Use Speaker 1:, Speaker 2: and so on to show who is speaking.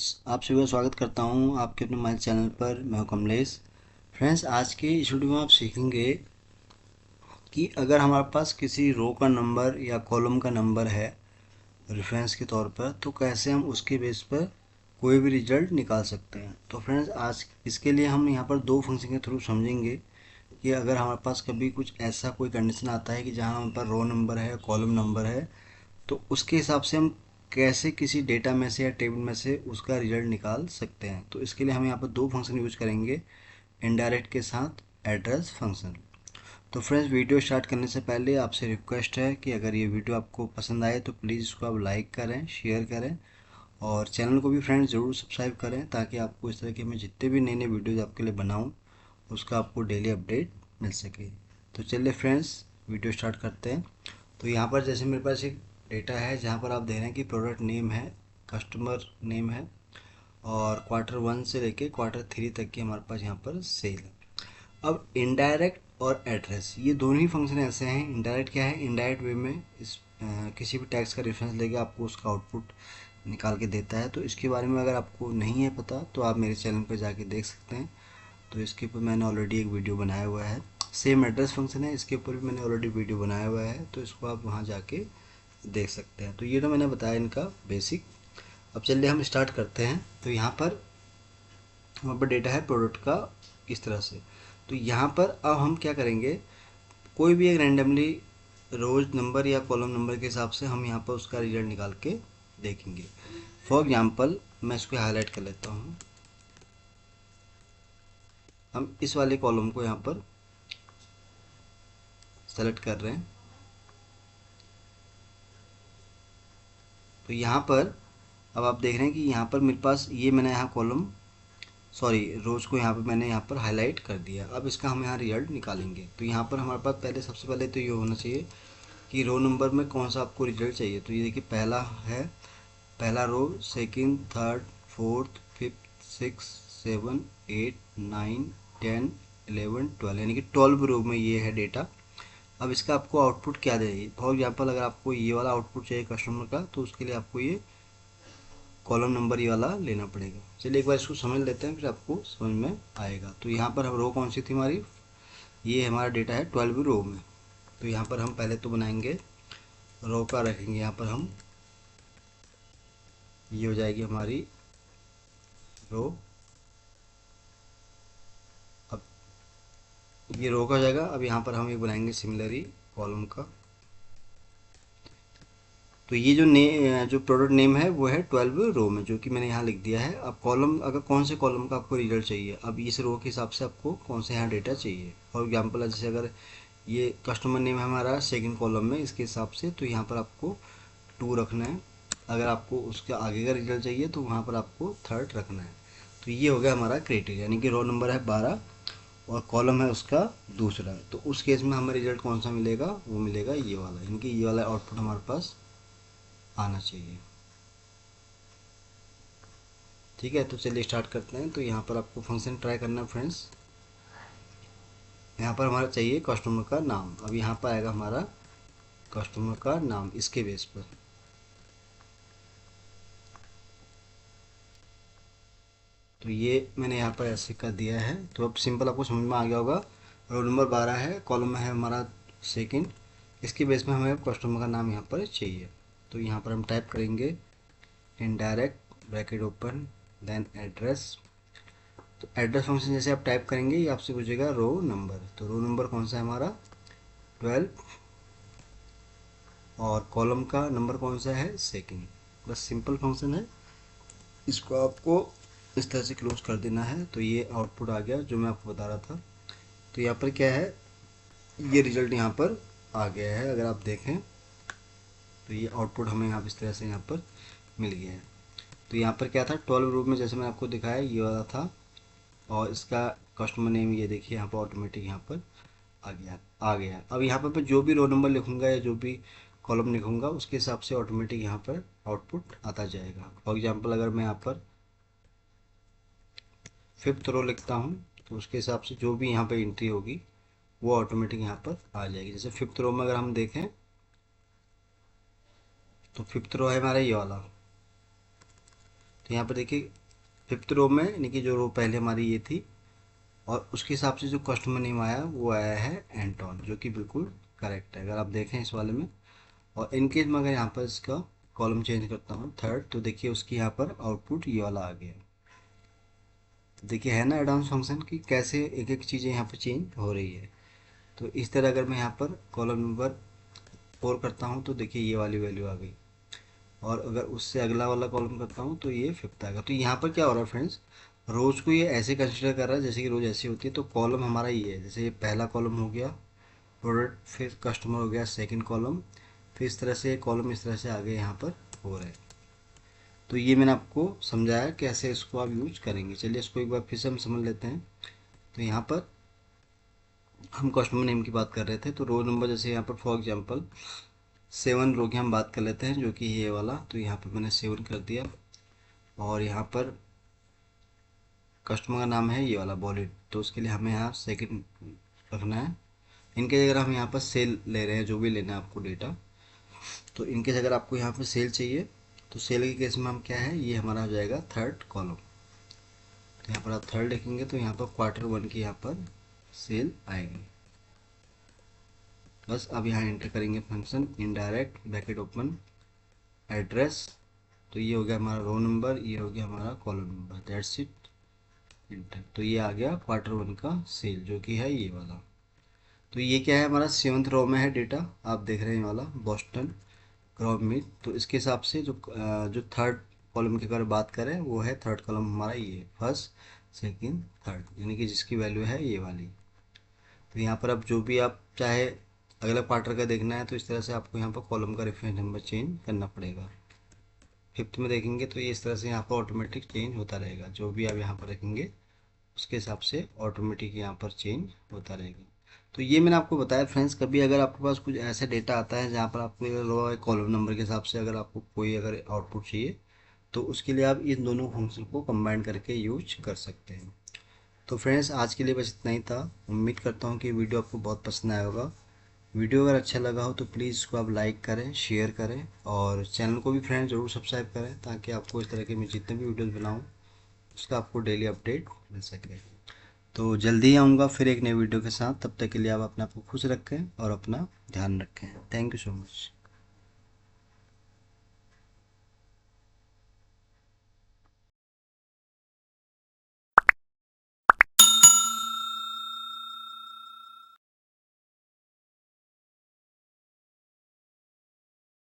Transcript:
Speaker 1: Friends, आप सभी का स्वागत करता हूं आपके अपने मोबाइल चैनल पर। मैं हूं कमलेश। फ्रेंड्स, आज के इस वीडियो में आप सीखेंगे कि अगर हमारे पास किसी रो का नंबर या कॉलम का नंबर है रेफरेंस के तौर पर, तो कैसे हम उसके बेस पर कोई भी रिजल्ट निकाल सकते हैं। तो फ्रेंड्स, आज इसके लिए हम यहाँ पर दो फंक्शन के थ्रू समझेंगे कि अगर हमारे पास कभी कुछ ऐसा कोई कंडीशन आता है कि जहाँ हमारे पास रो नंबर है, कॉलम नंबर है, तो उसके हिसाब से हम कैसे किसी डेटा में से या टेबल में से उसका रिजल्ट निकाल सकते हैं। तो इसके लिए हम यहाँ पर दो फंक्शन यूज करेंगे, इनडायरेक्ट के साथ एड्रेस फंक्शन। तो फ्रेंड्स, वीडियो स्टार्ट करने से पहले आपसे रिक्वेस्ट है कि अगर ये वीडियो आपको पसंद आए तो प्लीज़ इसको आप लाइक करें, शेयर करें और चैनल को भी फ्रेंड्स ज़रूर सब्सक्राइब करें, ताकि आपको इस तरह के मैं जितने भी नए नए वीडियोज़ आपके लिए बनाऊँ उसका आपको डेली अपडेट मिल सके। तो चलिए फ्रेंड्स, वीडियो स्टार्ट करते हैं। तो यहाँ पर जैसे मेरे पास एक डेटा है जहाँ पर आप देख रहे हैं कि प्रोडक्ट नेम है, कस्टमर नेम है और क्वार्टर 1 से लेके क्वार्टर 3 तक की हमारे पास यहाँ पर सेल है। अब इनडायरेक्ट और एड्रेस, ये दोनों ही फंक्शन ऐसे हैं। इनडायरेक्ट क्या है? इनडायरेक्ट वे में किसी भी टैक्स का रेफरेंस लेके आपको उसका आउटपुट निकाल के देता है। तो इसके बारे में अगर आपको नहीं है पता तो आप मेरे चैनल पर जाके देख सकते हैं। तो इसके ऊपर मैंने ऑलरेडी एक वीडियो बनाया हुआ है। सेम एड्रेस फंक्शन है, इसके ऊपर भी मैंने ऑलरेडी वीडियो बनाया हुआ है, तो इसको आप वहाँ जाके देख सकते हैं। तो ये तो मैंने बताया इनका बेसिक। अब चलिए हम स्टार्ट करते हैं। तो यहाँ पर हमारे पर डेटा है प्रोडक्ट का इस तरह से। तो यहाँ पर अब हम क्या करेंगे, कोई भी एक रैंडमली रोज नंबर या कॉलम नंबर के हिसाब से हम यहाँ पर उसका रिजल्ट निकाल के देखेंगे। फॉर एग्जाम्पल मैं इसको हाईलाइट कर लेता हूँ। हम इस वाले कॉलम को यहाँ पर सेलेक्ट कर रहे हैं। तो यहाँ पर अब आप देख रहे हैं कि यहाँ पर मेरे पास ये मैंने यहाँ कॉलम रोज को यहाँ पर मैंने यहाँ पर हाईलाइट कर दिया। अब इसका हम यहाँ रिजल्ट निकालेंगे। तो यहाँ पर हमारे पास पहले सबसे पहले तो ये होना चाहिए कि रो नंबर में कौन सा आपको रिजल्ट चाहिए। तो ये देखिए पहला है, पहला row, second, third, fourth, fifth, six, 7, 8, 9, 10, 11, 12, यानी कि 12 रो में ये है डेटा। अब इसका आपको आउटपुट क्या देगी। फॉर एग्जाम्पल अगर आपको ये वाला आउटपुट चाहिए कस्टमर का, तो उसके लिए आपको ये कॉलम नंबर ये वाला लेना पड़ेगा। चलिए एक बार इसको समझ लेते हैं, फिर आपको समझ में आएगा। तो यहाँ पर हम रो कौन सी थी हमारी, ये हमारा डेटा है 12 रो में। तो यहाँ पर हम पहले तो बनाएंगे रो का, रखेंगे यहाँ पर हम, ये हो जाएगी हमारी रो। अब ये रो का हो जाएगा। अब यहाँ पर हम एक बनाएंगे सिमिलरली कॉलम का। तो ये जो प्रोडक्ट नेम है वो है 12 रो में, जो कि मैंने यहाँ लिख दिया है। अब कॉलम, अगर कौन से कॉलम का आपको रिजल्ट चाहिए, अब इस रो के हिसाब से आपको कौन से यहाँ डेटा चाहिए। फॉर एग्जांपल जैसे अगर ये कस्टमर नेम है हमारा सेकंड कॉलम में, इसके हिसाब से तो यहाँ पर आपको 2 रखना है। अगर आपको उसके आगे का रिजल्ट चाहिए तो वहाँ पर आपको 3rd रखना है। तो ये हो गया हमारा क्राइटेरिया, यानी कि रो नंबर है 12 और कॉलम है उसका दूसरा। तो उस केस में हमें रिजल्ट कौन सा मिलेगा, वो मिलेगा ये वाला, यानी कि ये वाला आउटपुट हमारे पास आना चाहिए। ठीक है, तो चलिए स्टार्ट करते हैं। तो यहाँ पर आपको फंक्शन ट्राई करना है फ्रेंड्स। यहाँ पर हमारा चाहिए कस्टमर का नाम। अब यहाँ पर आएगा हमारा कस्टमर का नाम इसके बेस पर। तो ये मैंने यहाँ पर ऐसे कर दिया है। तो अब सिंपल आपको समझ में आ गया होगा। रोल नंबर 12 है, कॉलम में है हमारा सेकंड, इसके बेस में हमें कस्टमर का नाम यहाँ पर चाहिए। तो यहाँ पर हम टाइप करेंगे indirect bracket open then address. तो एड्रेस फंक्शन जैसे आप टाइप करेंगे ये आपसे पूछेगा रो नंबर। तो रो नंबर कौन सा है हमारा 12 और कॉलम का नंबर कौन सा है सेकंड। बस सिंपल फंक्शन है, इसको आपको इस तरह से क्लोज कर देना है। तो ये आउटपुट आ गया जो मैं आपको बता रहा था। तो यहाँ पर क्या है, ये रिजल्ट यहाँ पर आ गया है। अगर आप देखें तो ये आउटपुट हमें यहाँ इस तरह से यहाँ पर मिल गया है। तो यहाँ पर क्या था, 12 रो में जैसे मैंने आपको दिखाया ये वाला था, और इसका कस्टमर नेम ये देखिए यहाँ पर ऑटोमेटिक यहाँ पर आ गया। अब यहाँ पर जो भी रो नंबर लिखूंगा या जो भी कॉलम लिखूंगा उसके हिसाब से ऑटोमेटिक यहाँ पर आउटपुट आता जाएगा। फॉर एग्जांपल अगर मैं यहाँ पर 5th रो लिखता हूँ तो उसके हिसाब से जो भी यहाँ पर एंट्री होगी वो ऑटोमेटिक यहाँ पर आ जाएगी। जैसे 5th रो में अगर हम देखें तो 5th रो है हमारा ये वाला, तो यहाँ पर देखिए 5th रो में, यानी कि जो रो पहले हमारी ये थी, और उसके हिसाब से जो कस्टमर नेम आया वो आया है एंटोन, जो कि बिल्कुल करेक्ट है अगर आप देखें इस वाले में। और इनकेस मैं अगर यहाँ पर इसका कॉलम चेंज करता हूँ 3rd, तो देखिए उसकी यहाँ पर आउटपुट ये वाला आ गया। देखिए है ना एडवांस फंक्शन की कैसे एक एक चीज़ें यहाँ पर चेंज हो रही है। तो इस तरह अगर मैं यहाँ पर कॉलम नंबर 4 करता हूँ तो देखिए ये वाली वैल्यू आ गई, और अगर उससे अगला वाला कॉलम करता हूँ तो ये 5th आएगा। तो यहाँ पर क्या हो रहा है फ्रेंड्स, रोज को ये ऐसे कंसिडर कर रहा है जैसे कि रोज ऐसी होती है। तो कॉलम हमारा ये है, जैसे ये पहला कॉलम हो गया प्रोडक्ट, फिर कस्टमर हो गया सेकंड कॉलम, फिर इस तरह से कॉलम इस तरह से आगे यहाँ पर हो रहे हैं। तो ये मैंने आपको समझाया कैसे इसको आप यूज करेंगे। चलिए इसको एक बार फिर से हम समझ लेते हैं। तो यहाँ पर हम कस्टमर नेम की बात कर रहे थे, तो रो नंबर जैसे यहाँ पर फॉर एग्जांपल 7 रो की हम बात कर लेते हैं, जो कि ये वाला। तो यहाँ पर मैंने 7 कर दिया, और यहाँ पर कस्टमर का नाम है ये वाला बॉलिड, तो उसके लिए हमें यहाँ सेकंड रखना है। इनके अगर हम यहाँ पर सेल ले रहे हैं, जो भी लेना है आपको डेटा, तो इनकेस अगर आपको यहाँ पर सेल चाहिए, तो सेल के केस में हम क्या है, ये हमारा हो जाएगा 3rd कॉलम। तो यहाँ पर आप 3rd लिखेंगे तो यहाँ पर Q1 की यहाँ पर सेल आएगी। बस अब यहाँ एंटर करेंगे function indirect bracket open address, तो ये हो गया हमारा रो नंबर, ये हो गया हमारा column number, that's it, inter. तो ये आ गया Q1 का सेल, जो कि है ये वाला। तो ये क्या है, हमारा 7th रो में है डेटा, आप देख रहे हैं ये वाला बॉस्टन क्रॉप मीट। तो इसके हिसाब से जो 3rd कॉलम की अगर बात करें, वो है 3rd कॉलम हमारा ये 1st सेकंड 3rd, यानी कि जिसकी वैल्यू है ये वाली। तो यहाँ पर अब जो भी आप चाहे अगला क्वार्टर का देखना है, तो इस तरह से आपको यहाँ पर कॉलम का रेफरेंस नंबर चेंज करना पड़ेगा। 5th में देखेंगे तो ये इस तरह से यहाँ पर ऑटोमेटिक चेंज होता रहेगा, जो भी आप यहाँ पर रखेंगे उसके हिसाब से ऑटोमेटिक यहाँ पर चेंज होता रहेगा। तो ये मैंने आपको बताया फ्रेंड्स। कभी अगर आपके पास कुछ ऐसा डेटा आता है जहाँ पर आपको रो कॉलम नंबर के हिसाब से अगर आपको कोई अगर आउटपुट चाहिए, तो उसके लिए आप इन दोनों फंक्शन को कंबाइन करके यूज कर सकते हैं। तो फ्रेंड्स आज के लिए बस इतना ही था। उम्मीद करता हूँ कि वीडियो आपको बहुत पसंद आया होगा। वीडियो अगर अच्छा लगा हो तो प्लीज़ इसको आप लाइक करें, शेयर करें, और चैनल को भी फ्रेंड्स ज़रूर सब्सक्राइब करें, ताकि आपको इस तरह के मैं जितने भी वीडियोज़ बनाऊँ उसका आपको डेली अपडेट मिल सके। तो जल्दी ही आऊँगा फिर एक नई वीडियो के साथ। तब तक के लिए आप अपने आप को खुश रखें और अपना ध्यान रखें। Thank you so much.